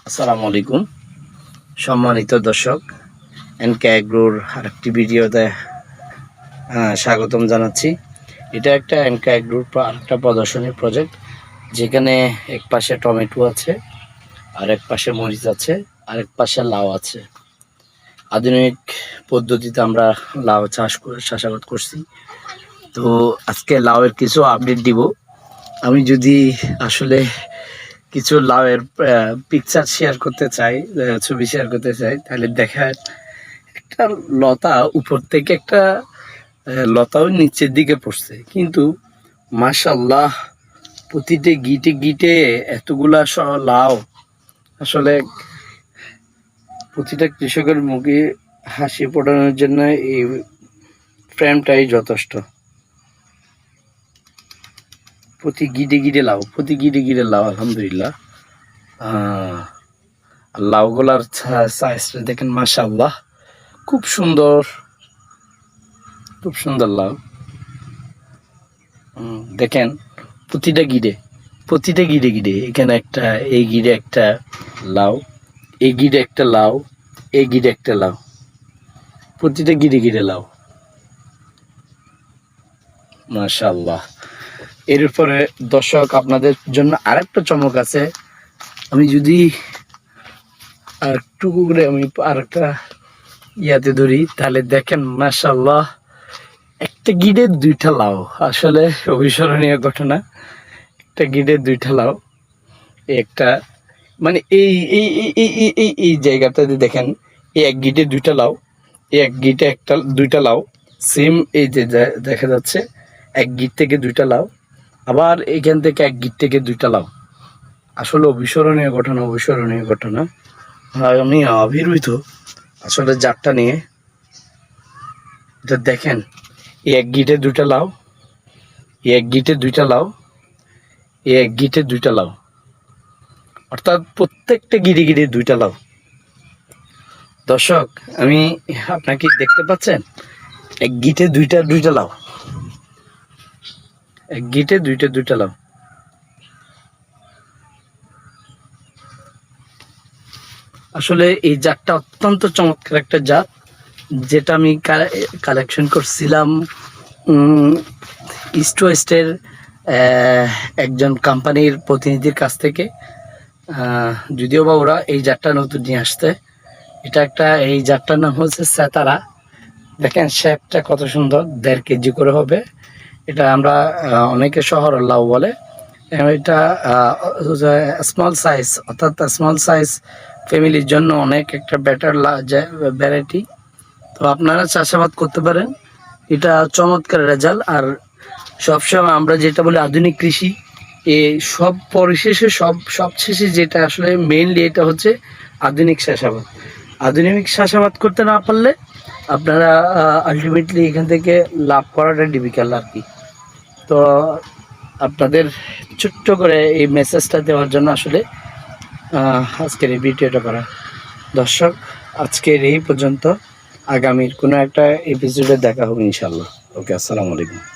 আসসালামু আলাইকুম সম্মানিত দর্শক, এনকে এগ্রোর আরেকটি ভিডিওতে স্বাগতম জানাচ্ছি। এটা একটা এনকে এগ্রোর আরেকটা প্রদর্শনী প্রজেক্ট, যেখানে এক পাশে টমেটো আছে, আরেক পাশে মরিচ আছে, আরেক পাশে লাউ আছে। আধুনিক পদ্ধতিতে আমরা লাউ চাষাবাদ করছি। তো আজকে লাউয়ের কিছু আপডেট দিব। আমি যদি আসলে কিছু লাউয়ের পিকচার শেয়ার করতে চাই, ছবি শেয়ার করতে চাই, তাহলে দেখেন একটা লতা উপর থেকে একটা লতাও নিচের দিকে পড়ছে, কিন্তু মাশাআল্লাহ প্রতিটি গিটে গিটে এতগুলা লাউ। আসলে প্রতিটা কৃষকের মুখে হাসি ফোটানোর জন্য এই ফ্রেমটাই যথেষ্ট। প্রতি গিটে গিটে লাউ, আলহামদুলিল্লাহ। লাউগুলার সাইজটা দেখেন, মাশাআল্লাহ, খুব সুন্দর লাউ। দেখেন প্রতিটা গিটে এখানে একটা, এই গিটে একটা লাউ, এই গিটে একটা লাউ, এই গিটে একটা লাউ, প্রতিটা গিটে লাউ, মাশাআল্লাহ। এর উপরে দর্শক আপনাদের জন্য আরেকটা চমক আছে। আমি যদি আরেকটু করে আরেকটা ইয়াতে ধরি, তাহলে দেখেন মাশাআল্লাহ একটা গিটে দুইটা লাউ। আসলে অবিস্মরণীয় ঘটনা। একটা গিটে দুইটা লাউ, একটা মানে এই এই এই এই এই জায়গাটাতে দেখেন, এই এক গিটে দুইটা লাউ, এই এক গিটে একটা দুইটা লাউ, সেম এই যে দেখা যাচ্ছে এক গিট থেকে দুইটা লাউ, আবার এখান থেকে এক গিট থেকে দুইটা লাউ। আসলে অবিস্মরণীয় ঘটনা। আমি অভিভূত আসলে জাতটা নিয়ে। এটা দেখেন, এক গিটে দুইটা লাউ, এক গিটে দুইটা লাউ, এক গিটে দুইটা লাউ, অর্থাৎ প্রত্যেকটা গিটে দুইটা লাউ। দর্শক, আমি আপনাকে দেখতে পাচ্ছেন, এক গিটে দুইটা লাউ, এক গিটে দুইটা লাউ। আসলে এই জাতটা অত্যন্ত চমৎকার একটা জাত, যেটা আমি কালেকশন করছিলাম ইস্ট ওয়েস্টের একজন কোম্পানির প্রতিনিধির কাছ থেকে। যদিও বা ওরা এই জাতটা নতুন নিয়ে আসতে। এটা একটা, এই জাতটার নাম হচ্ছে সেতারা। দেখেন শেপটা কত সুন্দর, 1.5 কেজি করে হবে। এটা আমরা অনেকে শহর লাউ বলে। এটা স্মল সাইজ, অর্থাৎ স্মল সাইজ ফ্যামিলির জন্য অনেক একটা বেটার ভ্যারাইটি। তো আপনারা চাষাবাদ করতে পারেন। এটা চমৎকার রেজাল্ট। আর সবসময় আমরা যেটা বলি আধুনিক কৃষি, এই সব পরিশেষে সবশেষে যেটা আসলে মেইনলি এটা হচ্ছে আধুনিক চাষাবাদ। আধুনিক চাষাবাদ করতে না পারলে আপনারা আলটিমেটলি এখান থেকে লাভ করাটা ডিফিকাল্ট আর কি। তো আপনাদের ছোট্ট করে এই মেসেজটা দেওয়ার জন্য আসলে আজকের এই ভিডিওটা করা। দর্শক, আজকের এই পর্যন্ত। আগামীর কোনো একটা এপিসোডে দেখা হবে ইনশাল্লাহ। ওকে, আসসালামু আলাইকুম।